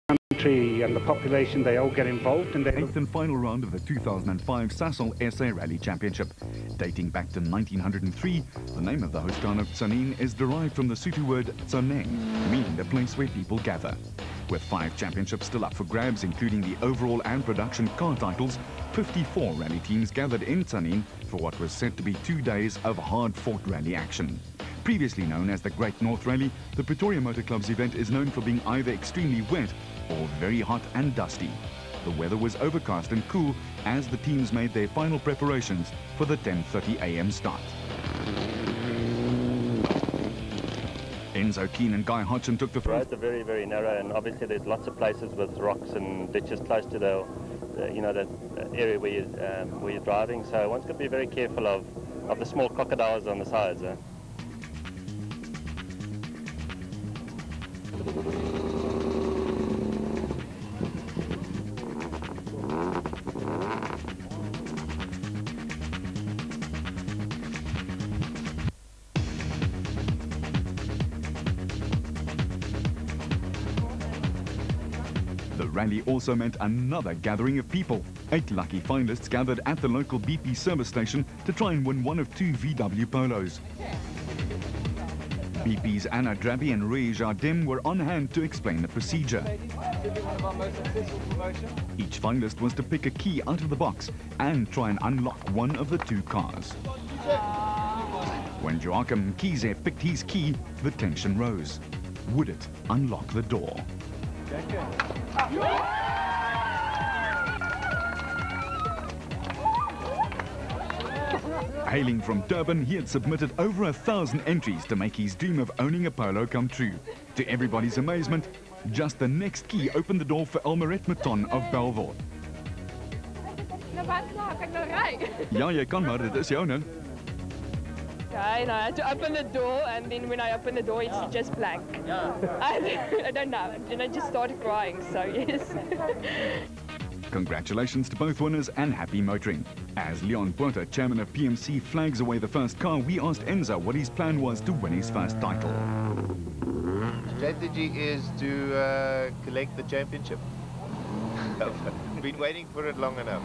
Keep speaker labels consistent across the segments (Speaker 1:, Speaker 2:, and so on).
Speaker 1: country and the population, they all get involved. And
Speaker 2: Eighth and final round of the 2005 Sasol SA Rally Championship. Dating back to 1903, the name of the host town of Tzaneen is derived from the Sotho word Tzaneen, meaning the place where people gather. With 5 championships still up for grabs, including the overall and production car titles, 54 rally teams gathered in Tzaneen for what was said to be 2 days of hard-fought rally action. Previously known as the Great North Rally, the Pretoria Motor Club's event is known for being either extremely wet or very hot and dusty. The weather was overcast and cool as the teams made their final preparations for the 10:30 a.m. start. Enzo Keen and Guy Hodgson took the
Speaker 3: The roads are very, very narrow, and obviously there's lots of places with rocks and ditches close to the area where you're driving. So one's got to be very careful of the small crocodiles on the sides.
Speaker 2: The rally also meant another gathering of people. 8 lucky finalists gathered at the local BP service station to try and win one of 2 VW Polos. BP's Anna Drabby and Rui Jardim were on hand to explain the procedure. Each finalist was to pick a key out of the box and try and unlock one of the 2 cars. When Joachim Kize picked his key, the tension rose. Would it unlock the door? Hailing from Durban, he had submitted over 1,000 entries to make his dream of owning a Polo come true. To everybody's amazement, just the next key opened the door for Elmaret Maton of Bellville. Ja, jy kan maar, dit is joune.
Speaker 4: Okay, and I had to open the door, and then when I opened the door, it's just blank. I don't know, and I just started crying, so yes.
Speaker 2: Congratulations to both winners and happy motoring. As Leon Porter, chairman of PMC, flags away the first car, we asked Enzo what his plan was to win his first title.
Speaker 5: Strategy is to collect the championship. I've been waiting for it long enough.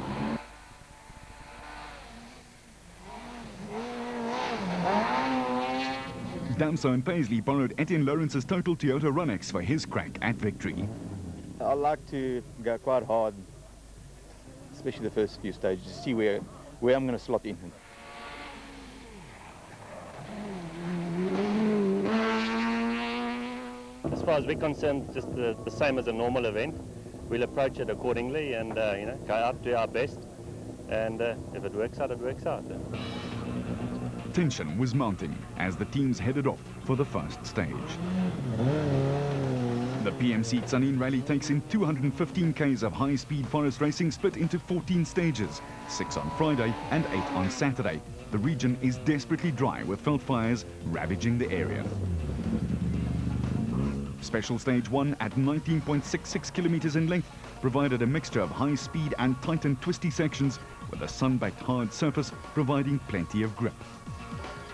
Speaker 2: Damso and Paisley borrowed Etienne Lawrence's total Toyota Ronex for his crack at victory.
Speaker 6: I like to go quite hard, especially the first few stages, to see where I'm going to slot in.
Speaker 3: As far as we're concerned, just the same as a normal event. We'll approach it accordingly and go out, do our best, and if it works out, it works out.
Speaker 2: Tension was mounting as the teams headed off for the first stage. The PMC Tzaneen Rally takes in 215 k's of high-speed forest racing split into 14 stages, 6 on Friday and 8 on Saturday. The region is desperately dry with veld fires ravaging the area. Special Stage 1 at 19.66 kilometers in length provided a mixture of high speed and tight and twisty sections with a sun-baked hard surface providing plenty of grip.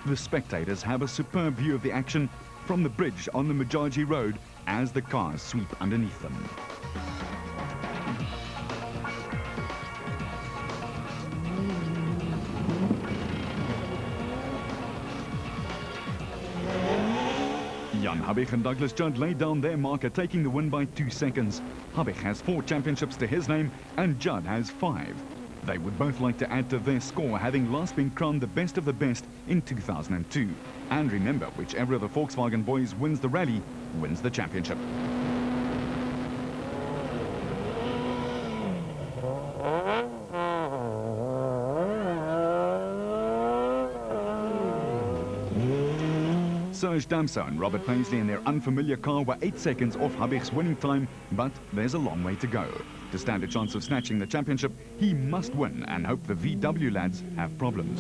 Speaker 2: The spectators have a superb view of the action from the bridge on the Majaji Road as the cars sweep underneath them. Jan Habig and Douglas Judd laid down their marker, taking the win by 2 seconds. Habig has 4 championships to his name and Judd has 5. They would both like to add to their score, having last been crowned the best of the best in 2002. And remember, whichever of the Volkswagen boys wins the rally, wins the championship. Serge Damso and Robert Paisley in their unfamiliar car were 8 seconds off Habig's winning time, but there's a long way to go. To stand a chance of snatching the championship, he must win and hope the VW lads have problems.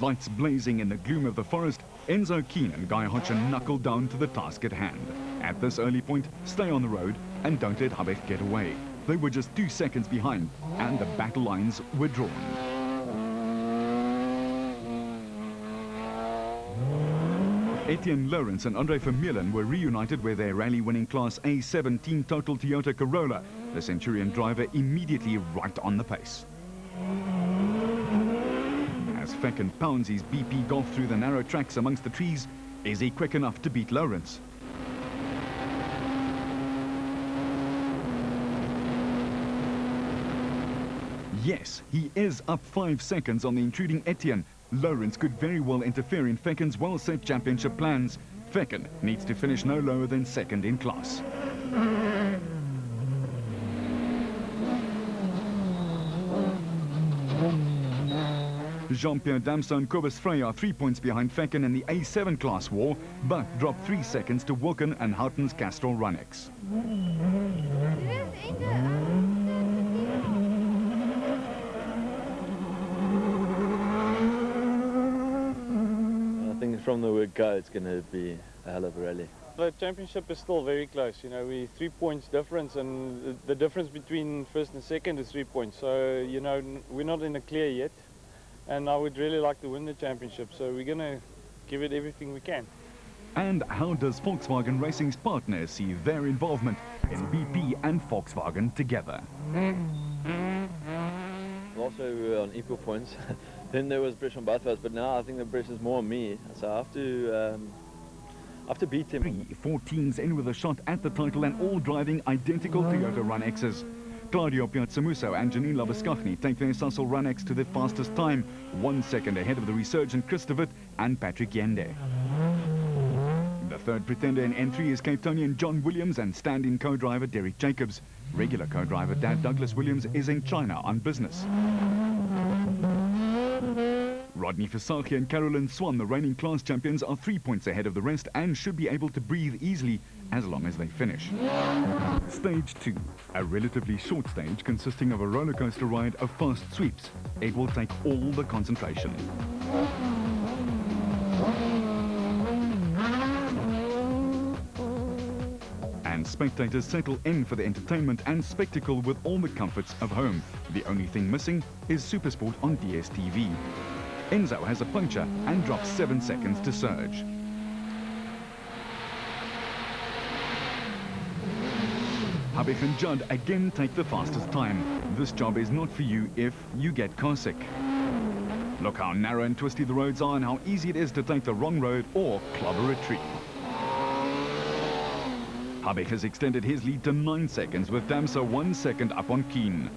Speaker 2: Lights blazing in the gloom of the forest, Enzo Keen and Guy Hodgson knuckled down to the task at hand. At this early point, stay on the road and don't let Habig get away. They were just 2 seconds behind and the battle lines were drawn. Etienne Lawrence and Andre Vermeulen were reunited with their rally-winning Class A 17 Total Toyota Corolla. The Centurion driver immediately right on the pace. As Fecken pounds his BP Golf through the narrow tracks amongst the trees, is he quick enough to beat Lawrence? Yes, he is up 5 seconds on the intruding Etienne. Lawrence could very well interfere in Fecken's well-set championship plans. Fecken needs to finish no lower than second in class. Jean-Pierre Damso and Kobus Frey are 3 points behind Fecken in the A7 class war, but drop 3 seconds to Wilken and Houghton's Castrol Runx.
Speaker 7: I think from the word go, it's going to be a hell of a rally.
Speaker 8: The championship is still very close. You know, we're 3 points difference, and the difference between first and second is 3 points. So, you know, we're not in the clear yet, and I would really like to win the championship. So we're going to give it everything we can.
Speaker 2: And how does Volkswagen Racing's partners see their involvement in BP and Volkswagen together?
Speaker 7: Also, we were on equal points. Then there was pressure on both of us, but now I think the pressure is more on me. So I have to beat him.
Speaker 2: 4 teams in with a shot at the title and all driving identical Toyota Runx's. Claudio Piazzamuso and Janine Labuschagne take their Sasol Runx to the fastest time, 1 second ahead of the resurgent Christopher and Patrick Yende. The third pretender in N3 is Cape Townian John Williams and stand-in co-driver Derek Jacobs. Regular co-driver Dad Douglas Williams is in China on business. Rodney Versace and Carolyn Swan, the reigning class champions, are 3 points ahead of the rest and should be able to breathe easily as long as they finish. Stage 2, a relatively short stage consisting of a roller coaster ride of fast sweeps. It will take all the concentration. And spectators settle in for the entertainment and spectacle with all the comforts of home. The only thing missing is Supersport on DSTV. Enzo has a puncture and drops 7 seconds to surge. Habib and Judd again take the fastest time. This job is not for you if you get car sick. Look how narrow and twisty the roads are and how easy it is to take the wrong road or clobber a tree. Habib has extended his lead to 9 seconds with Damso 1 second up on Keen.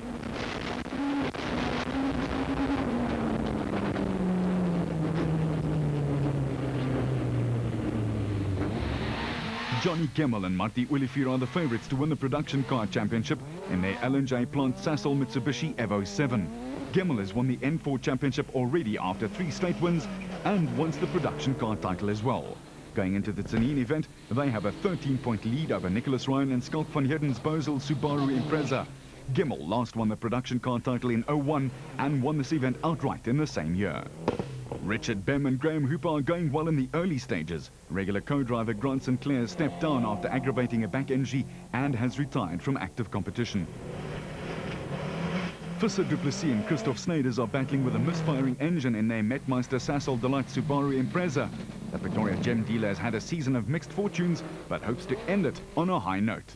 Speaker 2: Johnny Gemmel and Marty Olivier are the favourites to win the production car championship in their L&J plant Sasol Mitsubishi Evo 7. Gemmel has won the N4 championship already after 3 straight wins and wants the production car title as well. Going into the Tzaneen event, they have a 13-point lead over Nicholas Ryan and Skalk van Heerden's Bozel Subaru Impreza. Gemmel last won the production car title in 01 and won this event outright in the same year. Richard Bem and Graham Hooper are going well in the early stages. Regular co-driver Grant Sinclair stepped down after aggravating a back injury and has retired from active competition. Visser Du Plessis and Christoph Snyders are battling with a misfiring engine in their Metmeister Sasol Delight Subaru Impreza. The Pretoria gem dealer has had a season of mixed fortunes, but hopes to end it on a high note.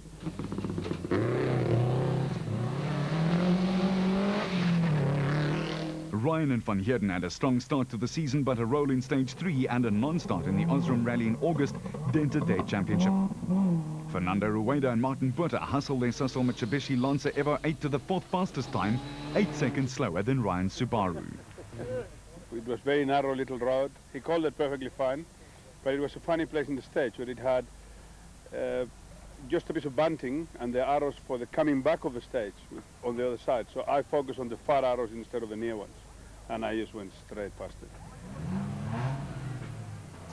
Speaker 2: Ryan and Van Heerden had a strong start to the season, but a roll in stage 3 and a non-start in the Osram Rally in August dented their championship. Fernando Rueda and Martin Botha hustled their Sasol Mitsubishi Lancer Evo 8 to the 4th fastest time, 8 seconds slower than Ryan's Subaru.
Speaker 9: It was very narrow little road. He called it perfectly fine, but it was a funny place in the stage where it had just a bit of bunting and the arrows for the coming back of the stage on the other side. So I focused on the far arrows instead of the near ones, and I just went straight past it.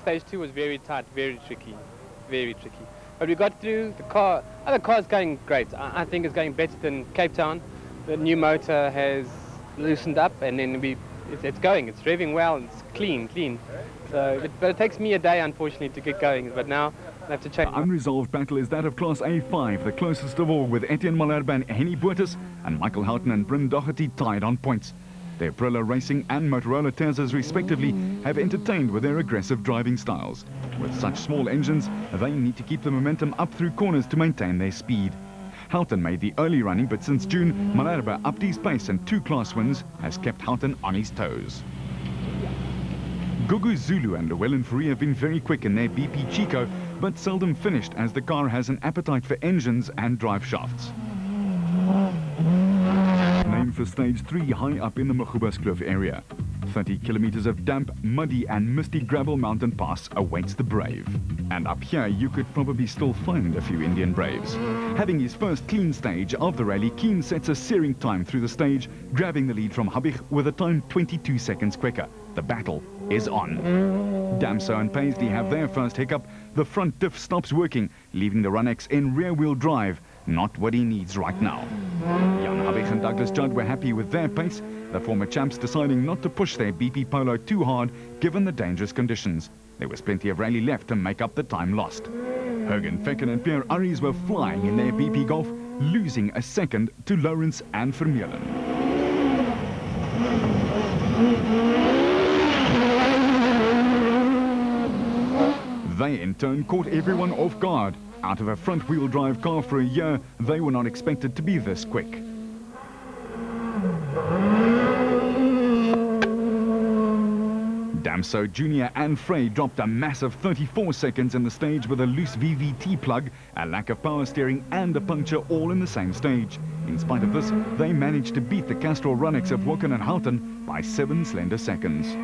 Speaker 10: Stage 2 was very tight, very tricky, very tricky. But we got through. The car's going great. I think it's going better than Cape Town. The new motor has loosened up, and then it's going. It's revving well. And it's clean. So, but it takes me a day, unfortunately, to get going. But now I have to change.
Speaker 2: The unresolved battle is that of Class A5, the closest of all, with Etienne Malherbe and Henny Botha and Michael Houghton and Bryn Doherty tied on points. Their Aprilia Racing and Motorola Tezas respectively have entertained with their aggressive driving styles. With such small engines, they need to keep the momentum up through corners to maintain their speed. Houghton made the early running, but since June, Malerba upped his pace and 2 class wins has kept Houghton on his toes. Gugu Zulu and Llewellyn Fourie have been very quick in their BP Chico, but seldom finished as the car has an appetite for engines and drive shafts. Named for stage 3 high up in the Mogubaskloof area. 30 kilometers of damp, muddy and misty gravel mountain pass awaits the brave. And up here you could probably still find a few Indian braves. Having his first clean stage of the rally, Keen sets a searing time through the stage, grabbing the lead from Habich with a time 22 seconds quicker. The battle is on. Damso and Paisley have their first hiccup. The front diff stops working, leaving the Runx in rear-wheel drive. Not what he needs right now. Jan Habich and Douglas Judd were happy with their pace, the former champs deciding not to push their BP Polo too hard given the dangerous conditions. There was plenty of rally left to make up the time lost. Hergen Fecken and Pierre Arries were flying in their BP Golf, losing a second to Lawrence and Vermeulen. They in turn caught everyone off guard. Out of a front-wheel drive car for a year, they were not expected to be this quick. Damso Jr. and Frey dropped a massive 34 seconds in the stage with a loose VVT plug, a lack of power steering and a puncture all in the same stage. In spite of this, they managed to beat the Castrol Runx of Woken and Houghton by 7 slender seconds.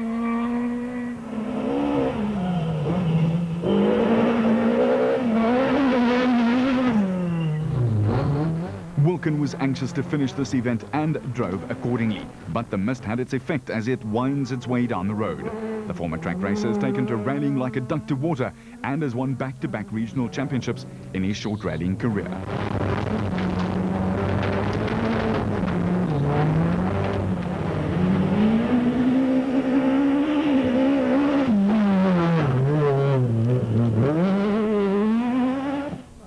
Speaker 2: Woken was anxious to finish this event and drove accordingly, but the mist had its effect as it winds its way down the road. The former track racer has taken to rallying like a duck to water and has won back-to-back regional championships in his short rallying career.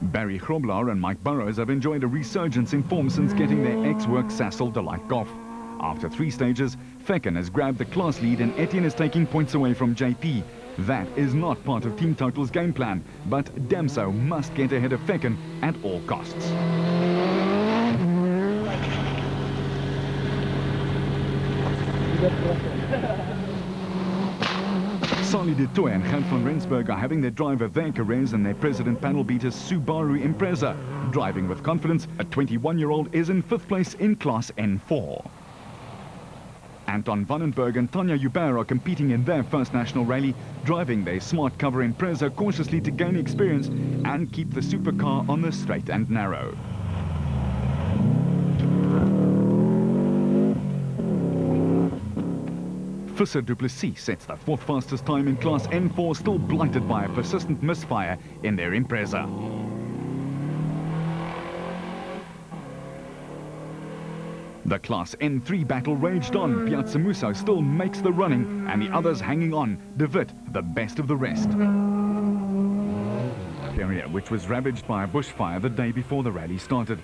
Speaker 2: Barry Grobler and Mike Burrows have enjoyed a resurgence in form since getting their ex-work Sassel Delight Golf. After 3 stages, Fecken has grabbed the class lead and Etienne is taking points away from JP. That is not part of Team Total's game plan, but Damso must get ahead of Fecken at all costs. Sali de Toy and Gert van Rensburg are having their drive of their careers and their president panel beater Subaru Impreza. Driving with confidence, a 21-year-old is in 5th place in Class N4. Anton Vandenberg and Tanya Hubert are competing in their first national rally, driving their smart cover Impreza cautiously to gain experience and keep the supercar on the straight and narrow. Visser Duplessis sets the 4th fastest time in Class N4, still blighted by a persistent misfire in their Impreza. The Class N3 battle raged on. Piazza Musso still makes the running, and the others hanging on. De Wit, the best of the rest. Area which was ravaged by a bushfire the day before the rally started.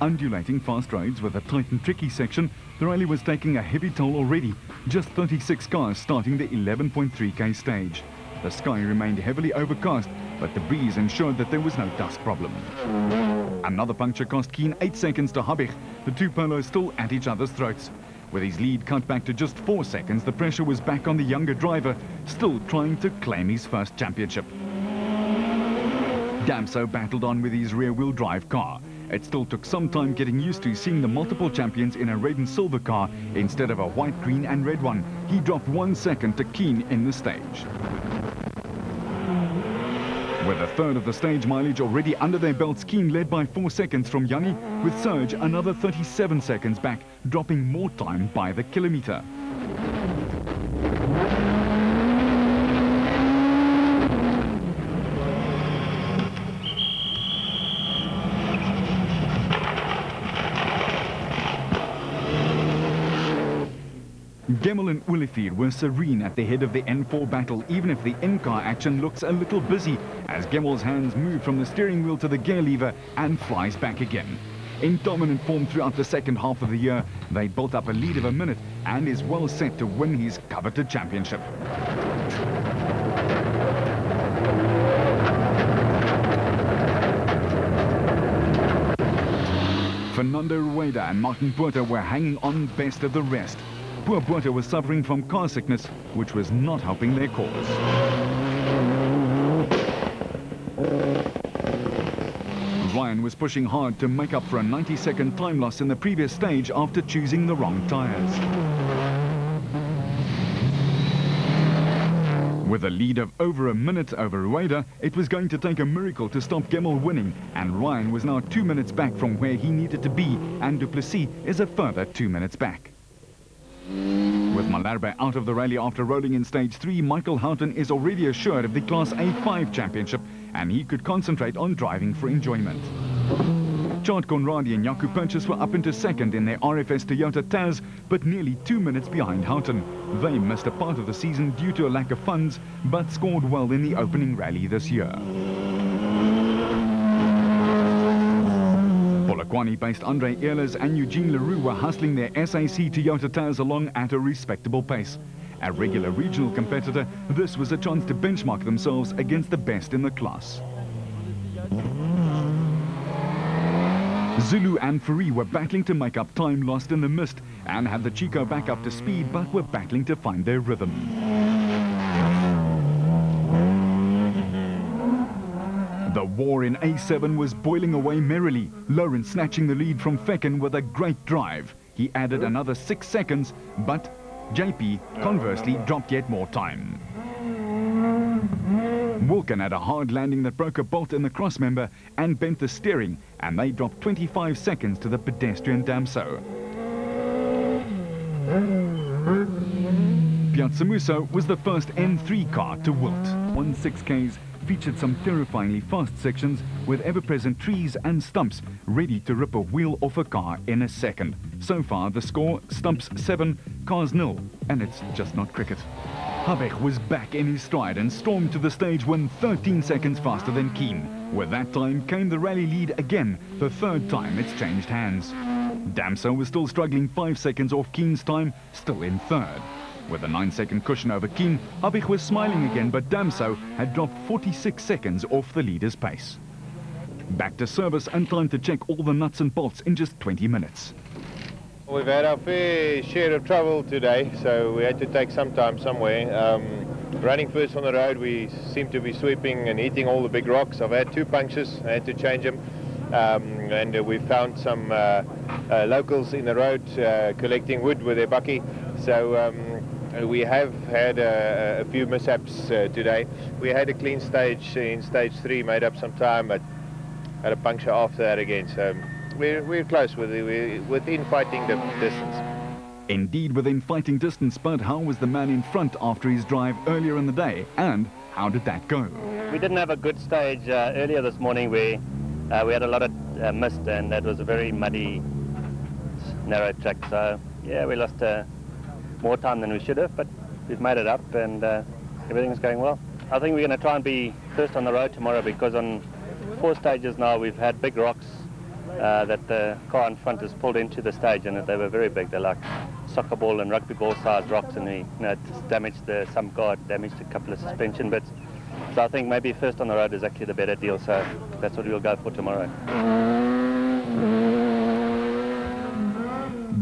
Speaker 2: Undulating fast roads with a tight and tricky section, the rally was taking a heavy toll already. Just 36 cars starting the 11.3k stage. The sky remained heavily overcast, but the breeze ensured that there was no dust problem. Another puncture cost Keen 8 seconds to Habich, the 2 polos still at each other's throats. With his lead cut back to just 4 seconds, the pressure was back on the younger driver, still trying to claim his first championship. Damso battled on with his rear-wheel drive car. It still took some time getting used to seeing the multiple champions in a red and silver car instead of a white, green and red one. He dropped 1 second to Keen in the stage. With a third of the stage mileage already under their belts, Keen led by 4 seconds from Yanni, with Serge another 37 seconds back, dropping more time by the kilometer. Gemmel and Olivier were serene at the head of the N4 battle, even if the N-car action looks a little busy, as Gemmel's hands move from the steering wheel to the gear lever and flies back again. In dominant form throughout the second half of the year, they built up a lead of a minute and is well set to win his coveted championship. Fernando Rueda and Martin Botha were hanging on best of the rest. Poor Botha was suffering from car sickness, which was not helping their cause. Ryan was pushing hard to make up for a 90-second time loss in the previous stage after choosing the wrong tyres. With a lead of over a minute over Rueda, it was going to take a miracle to stop Gemmell winning, and Ryan was now 2 minutes back from where he needed to be, and Du Plessis is a further 2 minutes back. With Malherbe out of the rally after rolling in stage 3, Michael Houghton is already assured of the Class A5 championship, and he could concentrate on driving for enjoyment. Chad Conradi and Jaco Purchase were up into second in their RFS Toyota Taz, but nearly 2 minutes behind Houghton. They missed a part of the season due to a lack of funds, but scored well in the opening rally this year. Polokwane-based Andre Ehlers and Eugene Leroux were hustling their SAC Toyota Taz along at a respectable pace. A regular regional competitor, this was a chance to benchmark themselves against the best in the class. Zulu and Fourie were battling to make up time lost in the mist and had the Chico back up to speed, but were battling to find their rhythm. The war in A7 was boiling away merrily, Lawrence snatching the lead from Fecken with a great drive. He added another 6 seconds, but JP conversely dropped yet more time. Wilken had a hard landing that broke a bolt in the crossmember and bent the steering, and they dropped 25 seconds to the pedestrian Damso. Piazzamuso was the first N3 car to wilt. 16Ks featured some terrifyingly fast sections with ever-present trees and stumps ready to rip a wheel off a car in a second. So far, the score, stumps 7, cars 0, and it's just not cricket. Habech was back in his stride and stormed to the stage win 13 seconds faster than Keen. With that time came the rally lead again, the third time it's changed hands. Damso was still struggling 5 seconds off Keen's time, still in third. With a 9-second cushion over Keen, Habech was smiling again, but Damso had dropped 46 seconds off the leader's pace. Back to service and time to check all the nuts and bolts in just 20 minutes.
Speaker 5: We've had our fair share of trouble today, so we had to take some time somewhere. Running first on the road, we seem to be sweeping and hitting all the big rocks. I've had 2 punctures, I had to change them. And we found some locals in the road collecting wood with their bucky. So we have had a few mishaps today. We had a clean stage in stage 3, made up some time, but had a puncture after that again. So we're close, we're within fighting distance.
Speaker 2: Indeed within fighting distance, but how was the man in front after his drive earlier in the day, and how did that go?
Speaker 3: We didn't have a good stage earlier this morning where we had a lot of mist, and that was a very muddy, narrow track. So yeah, we lost more time than we should have, but we've made it up, and everything's going well. I think we're going to try and be first on the road tomorrow, because on 4 stages now we've had big rocks that the car in front has pulled into the stage, and they were very big. They're like soccer ball and rugby ball sized rocks, and it's damaged some car, damaged a couple of suspension bits. So I think maybe first on the road is actually the better deal, so that's what we'll go for tomorrow.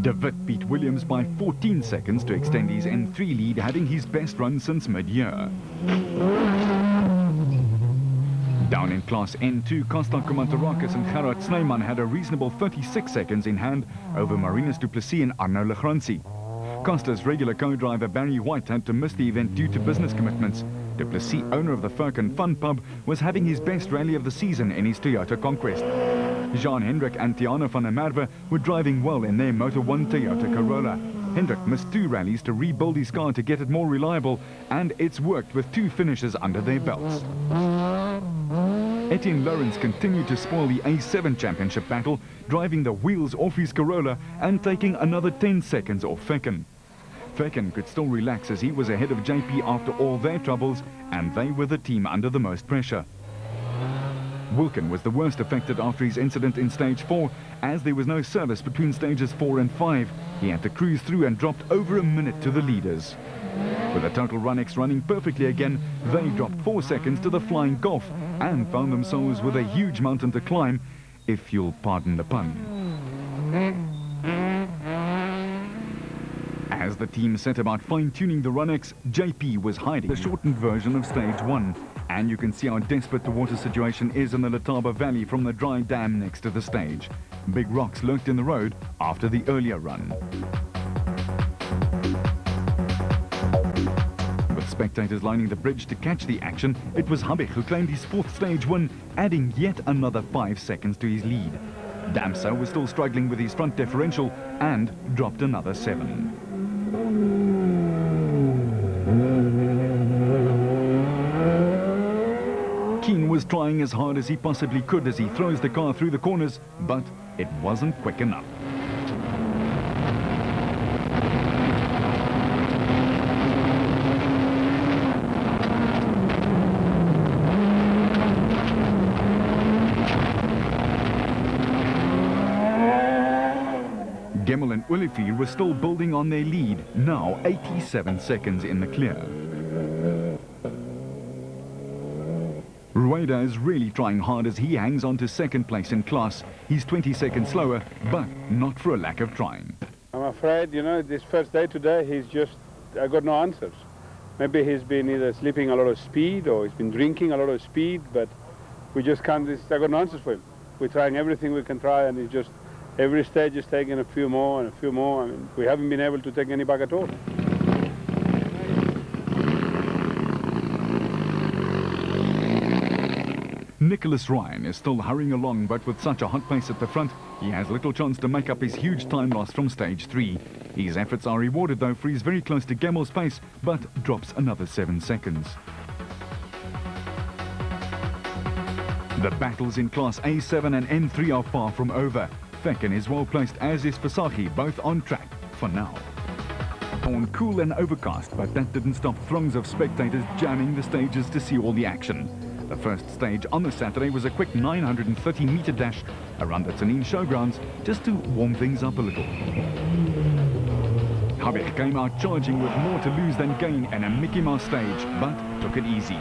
Speaker 2: De Wit beat Williams by 14 seconds to extend his N3 lead, having his best run since mid-year. Down in Class N2, Costa Kumantarakis and Gerard Snyman had a reasonable 36 seconds in hand over Marinus Du Plessis and Arno Legrandsie. Costa's regular co-driver Barry White had to miss the event due to business commitments. Du Plessis, owner of the Firkin Fun Pub, was having his best rally of the season in his Toyota Conquest. Jean Hendrik and Tiana van der Merwe were driving well in their Motor 1 Toyota Corolla. Hendrik missed 2 rallies to rebuild his car to get it more reliable, and it's worked with 2 finishes under their belts. Etienne Lawrence continued to spoil the A7 championship battle, driving the wheels off his Corolla and taking another 10 seconds off Fecken. Fecken could still relax as he was ahead of JP after all their troubles, and they were the team under the most pressure. Wilkin was the worst affected after his incident in stage 4, as there was no service between stages 4 and 5. He had to cruise through and dropped over a minute to the leaders. With the total Runx running perfectly again, they dropped 4 seconds to the Flying Golf and found themselves with a huge mountain to climb, if you'll pardon the pun. As the team set about fine-tuning the Runx, JP was hiding the shortened version of stage 1. And you can see how desperate the water situation is in the Letaba Valley from the dry dam next to the stage. Big rocks lurked in the road after the earlier run. With spectators lining the bridge to catch the action, it was Habig who claimed his 4th stage win, adding yet another 5 seconds to his lead. Damso was still struggling with his front differential and dropped another 7. Keen was trying as hard as he possibly could as he throws the car through the corners, but it wasn't quick enough. Gemmel and Olivier were still building on their lead, now 87 seconds in the clear. Rueda is really trying hard as he hangs on to 2nd place in class. He's 20 seconds slower, but not for a lack of trying.
Speaker 9: I'm afraid, you know, this first day today, I got no answers. Maybe he's been either sleeping a lot of speed or he's been drinking a lot of speed, but we just can't, I got no answers for him. We're trying everything we can try, and it's just, every stage is taking a few more and a few more. I mean, we haven't been able to take any back at all.
Speaker 2: Nicholas Ryan is still hurrying along, but with such a hot pace at the front, he has little chance to make up his huge time loss from stage 3. His efforts are rewarded though, for he's very close to Gemmel's pace, but drops another 7 seconds. The battles in Class A7 and N3 are far from over. Fecken is well placed, as is Fasagi, both on track for now. Torn cool and overcast, but that didn't stop throngs of spectators jamming the stages to see all the action. The first stage on the Saturday was a quick 930-meter dash around the Tzaneen showgrounds, just to warm things up a little. Habig came out charging with more to lose than gain and a Mickey Mouse stage, but took it easy.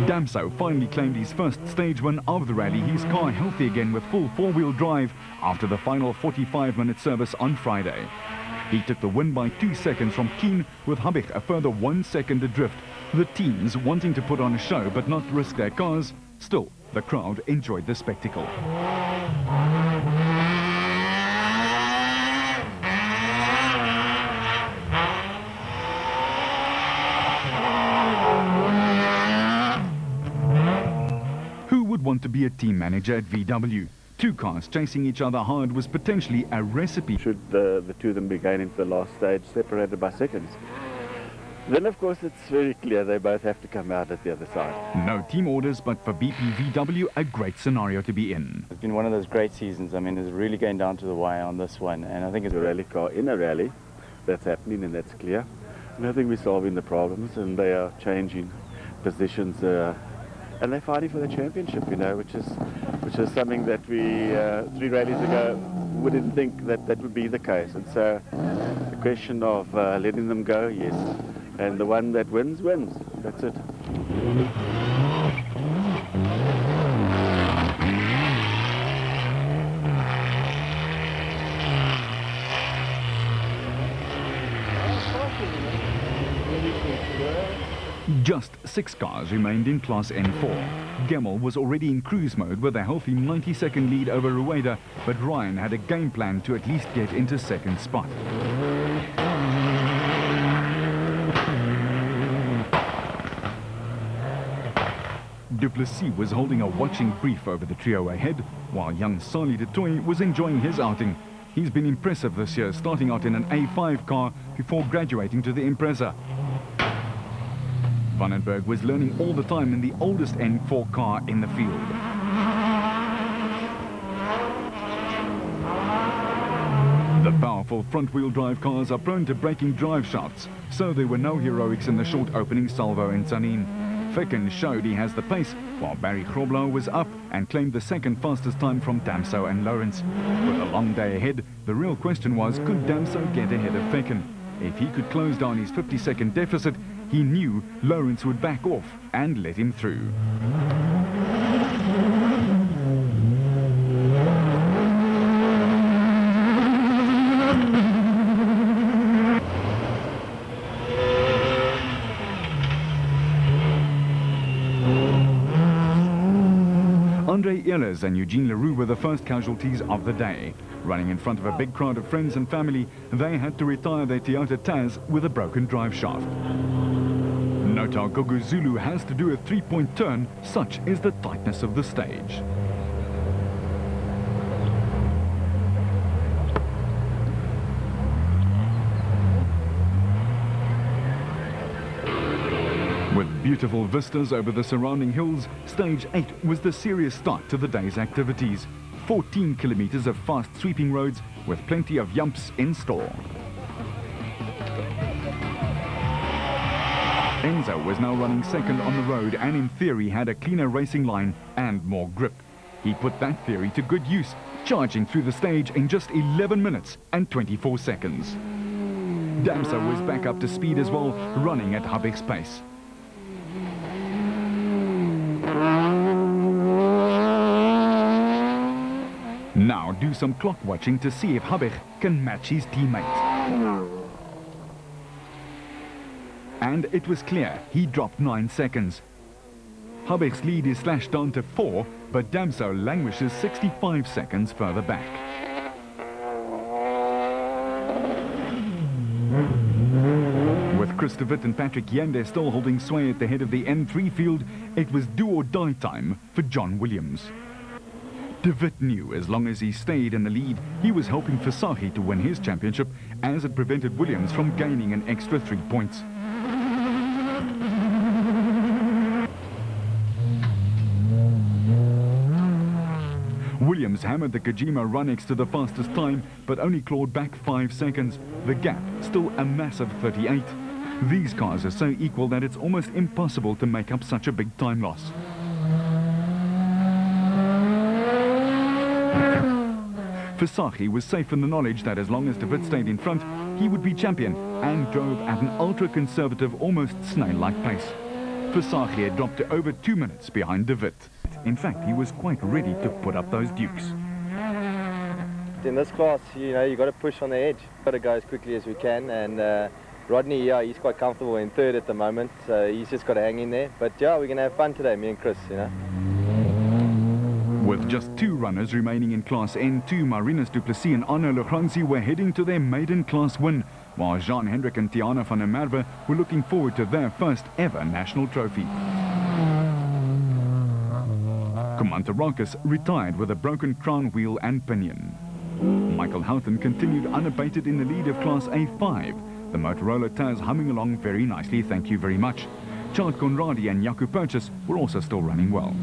Speaker 2: Damso finally claimed his first stage win of the rally, his car healthy again with full 4-wheel drive after the final 45-minute service on Friday. He took the win by 2 seconds from Keen, with Habig a further 1 second adrift. The teams wanting to put on a show but not risk their cars. Still, the crowd enjoyed the spectacle. Who would want to be a team manager at VW? 2 cars chasing each other hard was potentially a recipe.
Speaker 11: Should the two of them be going into the last stage separated by seconds, then of course it's very clear they both have to come out at the other side.
Speaker 2: No team orders, but for BPVW a great scenario to be in.
Speaker 6: It's been one of those great seasons. I mean, it's really going down to the wire on this one, and I think it's
Speaker 11: a rally car in a rally. That's happening, and that's clear. And I think we're solving the problems, and they are changing positions, and they're fighting for the championship, you know, which is something that we 3 rallies ago we didn't think that would be the case. And so the question of letting them go, yes, and the one that wins wins. That's it.
Speaker 2: Just 6 cars remained in Class N4. Gemmel was already in cruise mode with a healthy 90-second lead over Rueda, but Ryan had a game plan to at least get into 2nd spot. Duplessis was holding a watching brief over the trio ahead, while young Sali de Toy was enjoying his outing. He's been impressive this year, starting out in an A5 car before graduating to the Impreza. Vandenberg was learning all the time in the oldest N4 car in the field. The powerful front-wheel drive cars are prone to breaking drive shafts, so there were no heroics in the short opening salvo in Tzaneen. Ficken showed he has the pace, while Barry Grobler was up and claimed the second fastest time from Damso and Lawrence. With a long day ahead, the real question was, could Damso get ahead of Ficken? If he could close down his 50-second deficit, he knew Lawrence would back off and let him through. Andre Ehlers and Eugene Leroux were the first casualties of the day. Running in front of a big crowd of friends and family, they had to retire their Toyota Taz with a broken drive shaft. Nota Guguzulu has to do a three-point turn, such is the tightness of the stage. With beautiful vistas over the surrounding hills, Stage 8 was the serious start to the day's activities. 14 kilometers of fast sweeping roads with plenty of yumps in store. Enzo was now running second on the road and in theory had a cleaner racing line and more grip. He put that theory to good use, charging through the stage in just 11 minutes and 24 seconds. Damso was back up to speed as well, running at Habich's pace. Now do some clock watching to see if Habich can match his teammate. And it was clear, he dropped 9 seconds. Habich's lead is slashed down to 4, but Damso languishes 65 seconds further back. With Chris de Wit and Patrick Yende still holding sway at the head of the N3 field, it was do or die time for John Williams. De Wit knew as long as he stayed in the lead, he was helping Visagie to win his championship, as it prevented Williams from gaining an extra 3 points. Williams hammered the Kojima Runex to the fastest time, but only clawed back 5 seconds. The gap still a massive 38. These cars are so equal that it's almost impossible to make up such a big time loss. Visagie was safe in the knowledge that as long as De Wit stayed in front, he would be champion, and drove at an ultra-conservative, almost snail-like pace. Visagie had dropped to over 2 minutes behind De Wit. In fact, he was quite ready to put up those dukes.
Speaker 7: In this class, you know, you got to push on the edge. Got to go as quickly as we can, and Rodney, yeah, he's quite comfortable in third at the moment, so he's just got to hang in there. But yeah, we're going to have fun today, me and Chris, you know.
Speaker 2: With just 2 runners remaining in Class N2, Marinus du Plessis and Arno Logranzi were heading to their maiden class win, while Jean-Hendrik and Tiana van der Merwe were looking forward to their first ever national trophy. Kumantarakis retired with a broken crown wheel and pinion. Michael Houghton continued unabated in the lead of Class A5. The Motorola Taz humming along very nicely, thank you very much. Chad Conradi and Jaco Purchase were also still running well.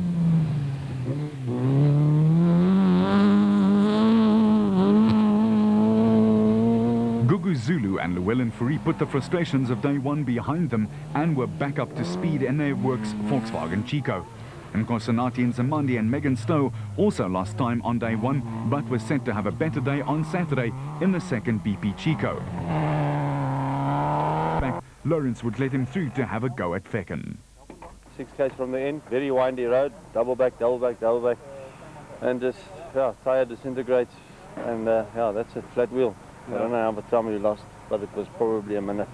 Speaker 2: Gugu Zulu and Llewellyn Fourie put the frustrations of day 1 behind them and were back up to speed in their works Volkswagen Chico. Nkosonati Nzimandi and Megan Stowe also lost time on day 1, but were set to have a better day on Saturday in the second BP Chico. Back, Lawrence would let him through to have a go at Ficken.
Speaker 7: 6Ks from the end, very windy road, double back, and just, yeah, tyre disintegrates, and yeah, that's a flat wheel. I don't know how much time we lost, but it was probably a minute.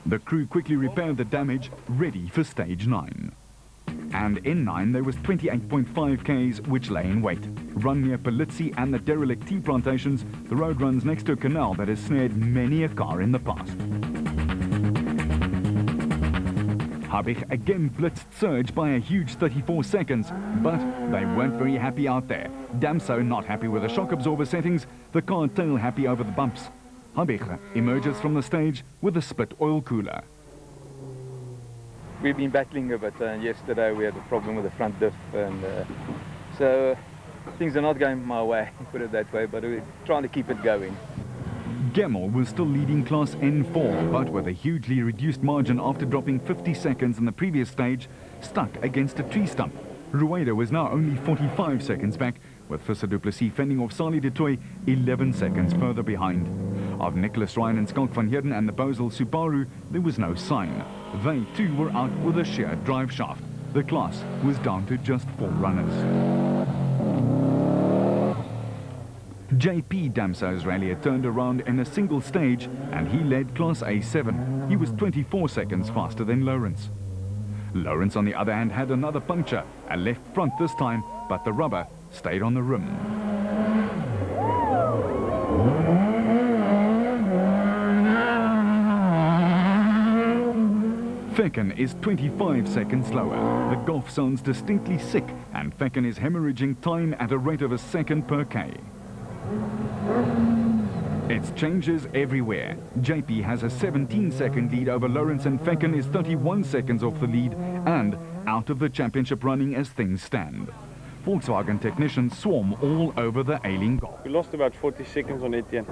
Speaker 2: The crew quickly repaired the damage, ready for stage 9. And in 9 there was 28.5 Ks which lay in wait. Run near Politsi and the derelict tea plantations, the road runs next to a canal that has snared many a car in the past. Habich again blitzed Surge by a huge 34 seconds, but they weren't very happy out there. Damso not happy with the shock absorber settings, the car tail happy over the bumps. Habich emerges from the stage with a split oil cooler.
Speaker 6: We've been battling a bit. Yesterday we had a problem with the front diff, and so things are not going my way, put it that way, but we're trying to keep it going.
Speaker 2: Gemmell was still leading Class N4, but with a hugely reduced margin after dropping 50 seconds in the previous stage, stuck against a tree stump. Rueda was now only 45 seconds back, with Visser du Plessis fending off Sali de Toy 11 seconds further behind. Of Nicholas Ryan and Skalk van Heerden and the Bosel Subaru, there was no sign. They too were out with a sheer drive shaft. The class was down to just 4 runners. JP Damso's rally had turned around in a single stage and he led Class A7. He was 24 seconds faster than Lawrence. Lawrence, on the other hand, had another puncture, a left front this time, but the rubber stayed on the rim. Fecken is 25 seconds slower. The golf sounds distinctly sick, and Fecken is hemorrhaging time at a rate of a second per K. It's changes everywhere. JP has a 17-second lead over Lawrence, and Fecken is 31 seconds off the lead and out of the championship running as things stand. Volkswagen technicians swarm all over the ailing golf.
Speaker 8: We lost about 40 seconds on Etienne.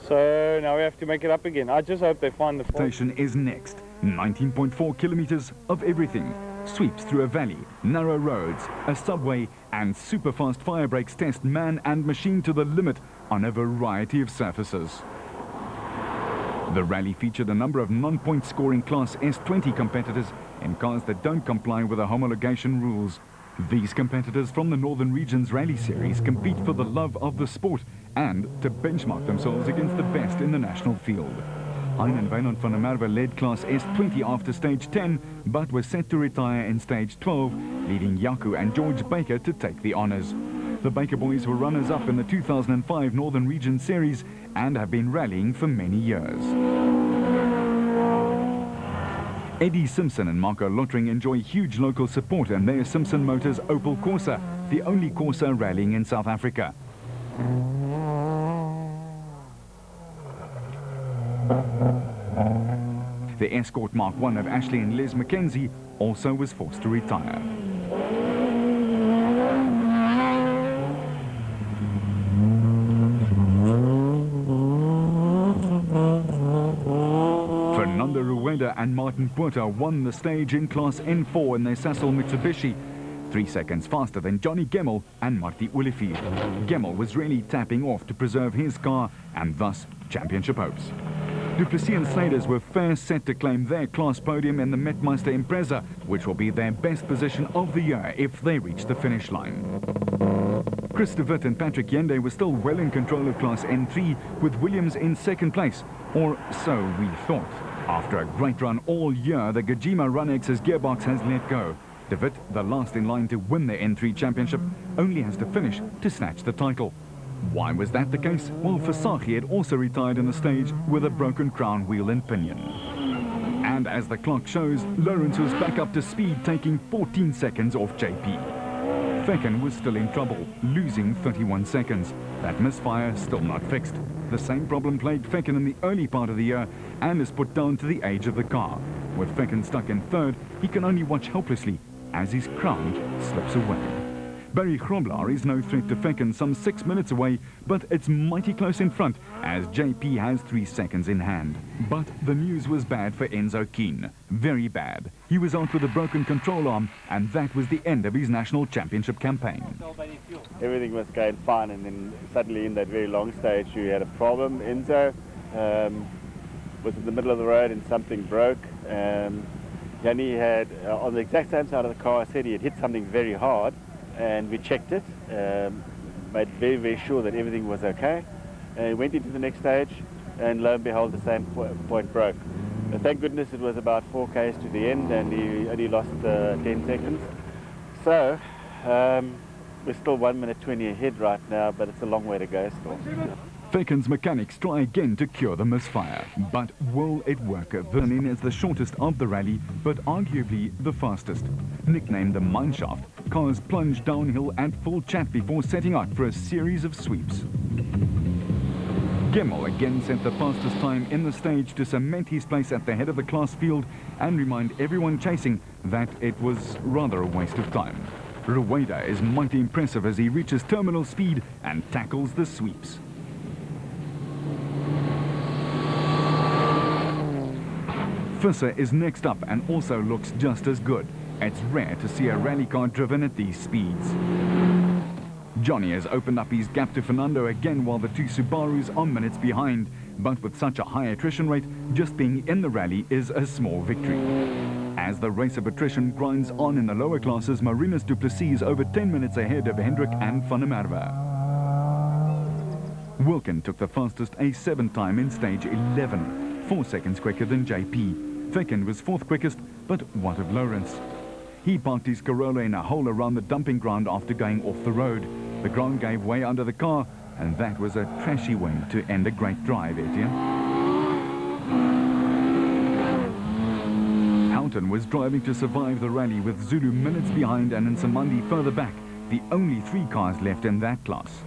Speaker 8: So now we have to make it up again. I just hope they find the fault.
Speaker 2: Station is next. 19.4 kilometers of everything. Sweeps through a valley, narrow roads, a subway, and super-fast fire brakes test man and machine to the limit on a variety of surfaces. The rally featured a number of non-point scoring Class S20 competitors in cars that don't comply with the homologation rules. These competitors from the Northern Regions Rally Series compete for the love of the sport and to benchmark themselves against the best in the national field. Hein Wynand van der Merwe led Class S20 after stage 10, but was set to retire in stage 12, leaving Yaku and George Baker to take the honours. The Baker boys were runners-up in the 2005 Northern Region Series and have been rallying for many years. Eddie Simpson and Marco Lottering enjoy huge local support in their Simpson Motors Opel Corsa, the only Corsa rallying in South Africa. The Escort Mark I of Ashley and Les Mackenzie also was forced to retire. Fernando Rueda and Martin Puerta won the stage in Class N4 in their Sasol Mitsubishi, 3 seconds faster than Johnny Gemmell and Marty Olivier. Gemmell was really tapping off to preserve his car and thus championship hopes. Du Plessis and Snyders were first set to claim their class podium in the Metmeister Impreza, which will be their best position of the year if they reach the finish line. Chris de Wit and Patrick Yende were still well in control of Class N3, with Williams in second place, or so we thought. After a great run all year, the Gajima Runex's gearbox has let go. De Wit, the last in line to win the N3 championship, only has to finish to snatch the title. Why was that the case? Well, Versaghi had also retired in the stage with a broken crown wheel and pinion. And as the clock shows, Lawrence was back up to speed, taking 14 seconds off JP. Fecken was still in trouble, losing 31 seconds. That misfire still not fixed. The same problem plagued Fecken in the early part of the year and is put down to the age of the car. With Fecken stuck in third, he can only watch helplessly as his crown slips away. Barry Grobler is no threat to Fecken, some 6 minutes away, but it's mighty close in front as JP has 3 seconds in hand. But the news was bad for Enzo Keane, very bad. He was out with a broken control arm, and that was the end of his national championship campaign.
Speaker 11: Everything was going fine, and then suddenly in that very long stage you had a problem. Enzo was in the middle of the road and something broke. Yanni had, on the exact same side of the car, said he had hit something very hard, and we checked it, made very, very sure that everything was okay. Went into the next stage, and lo and behold, the same point broke. Thank goodness it was about 4 Ks to the end, and he only lost 10 seconds. So, we're still 1 minute 20 ahead right now, but it's a long way to go still.
Speaker 2: Fecken's mechanics try again to cure the misfire. But will it work? Tzaneen is the shortest of the rally, but arguably the fastest. Nicknamed the mineshaft, cars plunge downhill at full chat before setting out for a series of sweeps. Gemmell again set the fastest time in the stage to cement his place at the head of the class field and remind everyone chasing that it was rather a waste of time. Rueda is mighty impressive as he reaches terminal speed and tackles the sweeps. Visser is next up and also looks just as good. It's rare to see a rally car driven at these speeds. Johnny has opened up his gap to Fernando again while the two Subarus are minutes behind. But with such a high attrition rate, just being in the rally is a small victory. As the race of attrition grinds on in the lower classes, Marinus du Plessis is over 10 minutes ahead of Hendrik and Van der Merwe. Wilkin took the fastest A7 time in stage 11, 4 seconds quicker than JP. Feken was 4th quickest, but what of Lawrence? He parked his Corolla in a hole around the dumping ground after going off the road. The ground gave way under the car, and that was a trashy way to end a great drive, Etienne. Houghton was driving to survive the rally with Zulu minutes behind and Nsamandi further back, the only 3 cars left in that class.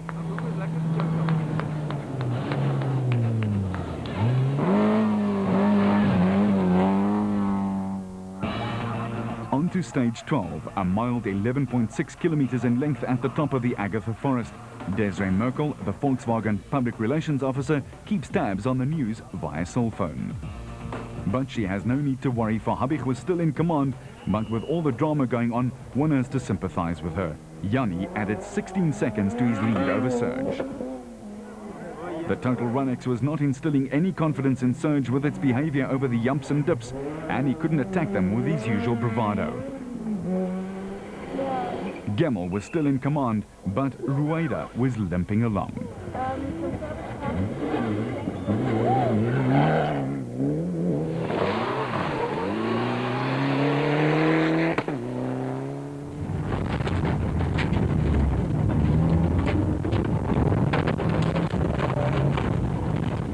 Speaker 2: On to stage 12, a mild 11.6 kilometers in length at the top of the Agatha Forest. Desiree Merkel, the Volkswagen public relations officer, keeps tabs on the news via cell phone. But she has no need to worry, for Habich was still in command, but with all the drama going on, one has to sympathize with her. Yanni added 16 seconds to his lead over Serge. The Total Runex was not instilling any confidence in Serge with its behavior over the yumps and dips, and he couldn't attack them with his usual bravado. Gemmel was still in command, but Rueda was limping along.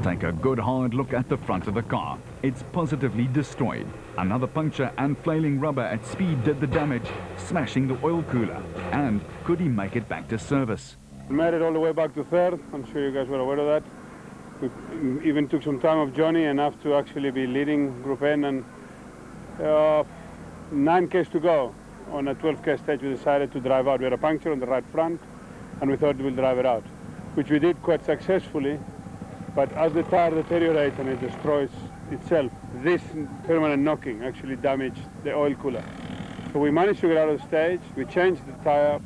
Speaker 2: Take a good hard look at the front of the car. It's positively destroyed. Another puncture and flailing rubber at speed did the damage, smashing the oil cooler. And could he make it back to service?
Speaker 9: We made it all the way back to 3rd. I'm sure you guys were aware of that. We even took some time off Johnny enough to actually be leading Group N, and 9 Ks to go. On a 12K stage we decided to drive out. We had a puncture on the right front and we thought we'll drive it out, which we did quite successfully. But as the tire deteriorates and it destroys itself, this permanent knocking actually damaged the oil cooler. So we managed to get out of the stage, we changed the tire,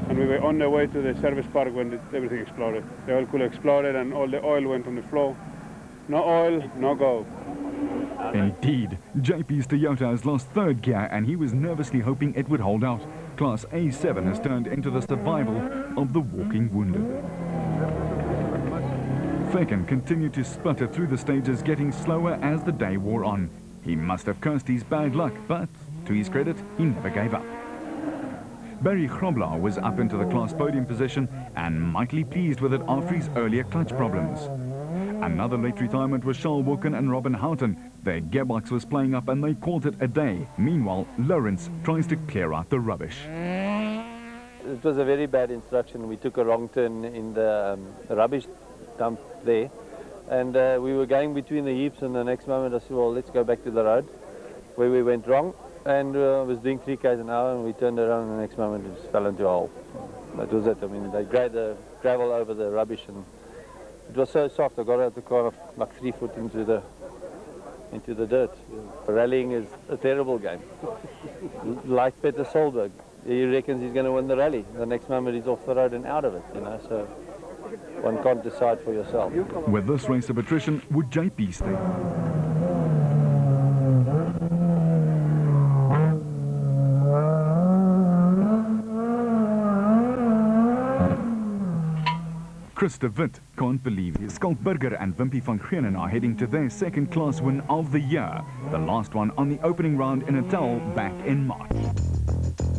Speaker 9: and we were on the way to the service park when everything exploded. The oil cooler exploded and all the oil went on the floor. No oil, no go.
Speaker 2: Indeed, JP's Toyota has lost 3rd gear and he was nervously hoping it would hold out. Class A7 has turned into the survival of the walking wounded. Feken continued to sputter through the stages, getting slower as the day wore on. He must have cursed his bad luck, but to his credit, he never gave up. Barry Grobler was up into the class podium position and mightily pleased with it after his earlier clutch problems. Another late retirement was Charles Wilkin and Robin Houghton. Their gearbox was playing up and they called it a day. Meanwhile, Lawrence tries to clear out the rubbish.
Speaker 7: It was a very bad instruction. We took a wrong turn in the rubbish dump there, and we were going between the heaps, and the next moment I said, well, let's go back to the road where we went wrong, and was doing 3 k's an hour, and we turned around, and the next moment it just fell into a hole. That was it. I mean, they grabbed the gravel over the rubbish, and it was so soft. I got out the car like 3 foot into the dirt. Rallying is a terrible game. Like Peter Solberg, he reckons he's going to win the rally. The next moment he's off the road and out of it, you know. So one can't decide for yourself.
Speaker 2: With this race of attrition, would JP stay? Chris de Wit can't believe it. Schalk Burger and Wimpy van Geenen are heading to their 2nd class win of the year, the last one on the opening round in Natal back in March.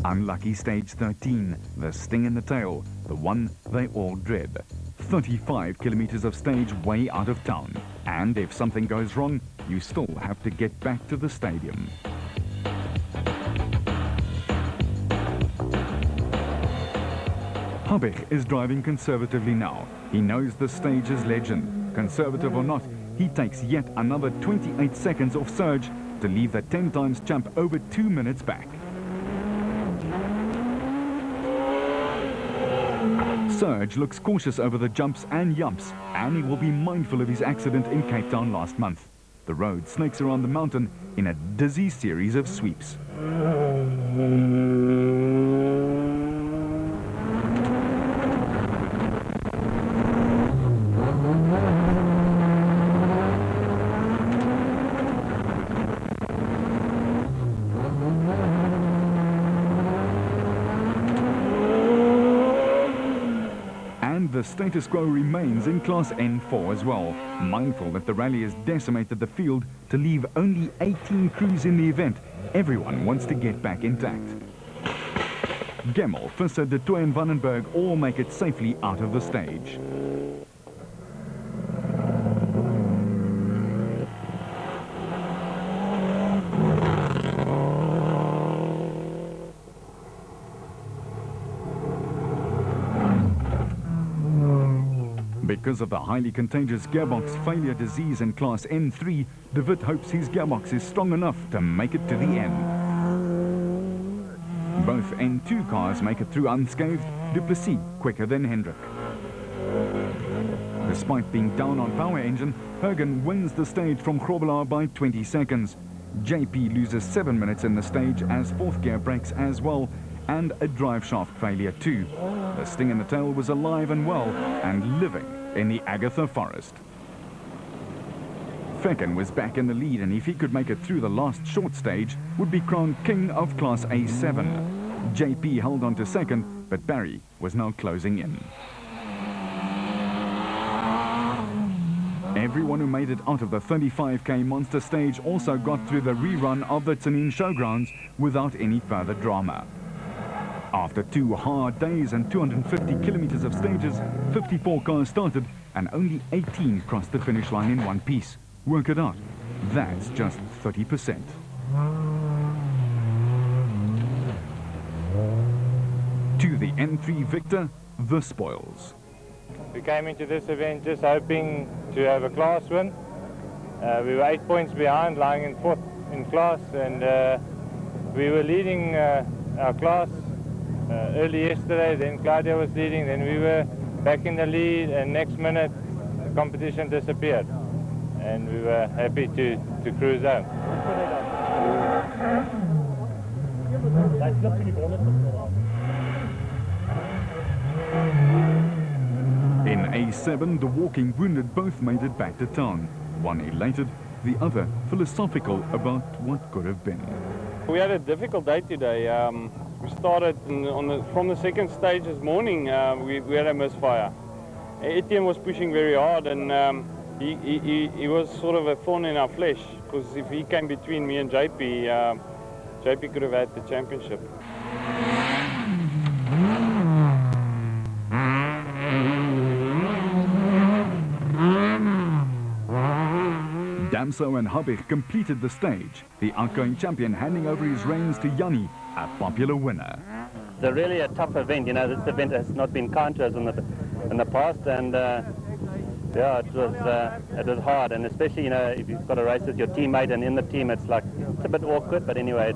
Speaker 2: Unlucky stage 13, the sting in the tail, the one they all dread. 35 kilometers of stage way out of town, and if something goes wrong, you still have to get back to the stadium. Habich is driving conservatively now. He knows the stage is legend. Conservative or not, he takes yet another 28 seconds off Serge to leave the 10 times champ over 2 minutes back. Serge looks cautious over the jumps and yumps, and he will be mindful of his accident in Cape Town last month. The road snakes around the mountain in a dizzy series of sweeps. The status quo remains in Class N4 as well, mindful that the rally has decimated the field to leave only 18 crews in the event. Everyone wants to get back intact. Gemmel, Visser, De Tooy and Vandenberg all make it safely out of the stage. Because of the highly contagious gearbox failure disease in Class N3, De Wit hopes his gearbox is strong enough to make it to the end. Both N2 cars make it through unscathed, Du Plessis quicker than Hendrik. Despite being down on power engine, Hagen wins the stage from Grobelaar by 20 seconds. JP loses 7 minutes in the stage as fourth gear breaks as well, and a drive shaft failure too. The sting in the tail was alive and well and living in the Agatha forest. Fecken was back in the lead, and if he could make it through the last short stage, would be crowned king of Class A7. JP held on to second, but Barry was now closing in. Everyone who made it out of the 35k monster stage also got through the rerun of the Tzaneen Showgrounds without any further drama. After 2 hard days and 250 kilometers of stages, 54 cars started and only 18 crossed the finish line in one piece. Work it out. That's just 30%. To the N3 victor, the spoils.
Speaker 12: We came into this event just hoping to have a class win. We were 8 points behind, lying in 4th in class, and we were leading our class early yesterday. Then Claudia was leading, then we were back in the lead, and next minute the competition disappeared, and we were happy to cruise home.
Speaker 2: In A7, the walking wounded both made it back to town. One elated, the other philosophical about what could have been.
Speaker 8: We had a difficult day today. We started from the second stage this morning. We had a misfire. Etienne was pushing very hard, and he was sort of a thorn in our flesh, because if he came between me and JP, JP could have had the championship.
Speaker 2: Damso and Habig completed the stage, the outgoing champion handing over his reins to Jannie, a popular winner.
Speaker 3: It's really a tough event. You know, this event has not been kind to us in the past, and yeah, it was hard, and especially, you know, if you've got a race with your teammate and in the team, it's like, it's a bit awkward, but anyway,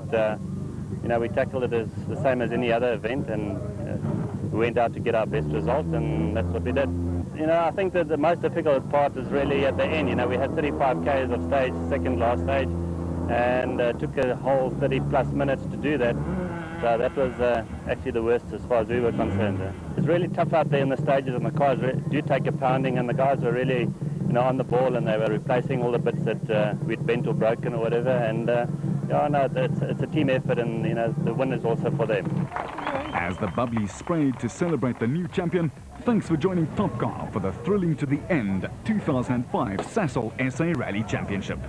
Speaker 3: you know, we tackled it as the same as any other event, and we went out to get our best result, and that's what we did. You know, I think that the most difficult part is really at the end. You know, we had 35 k's of stage, second last stage, and took a whole 30+ minutes to do that. So that was actually the worst as far as we were concerned. It's really tough out there in the stages, and the cars do take a pounding, and the guys were really, you know, on the ball, and they were replacing all the bits that we'd bent or broken or whatever. And yeah, no, it's a team effort, and you know, the win is also for them.
Speaker 2: As the bubblies sprayed to celebrate the new champion, thanks for joining Top Car for the thrilling to the end 2005 Sasol SA Rally Championship.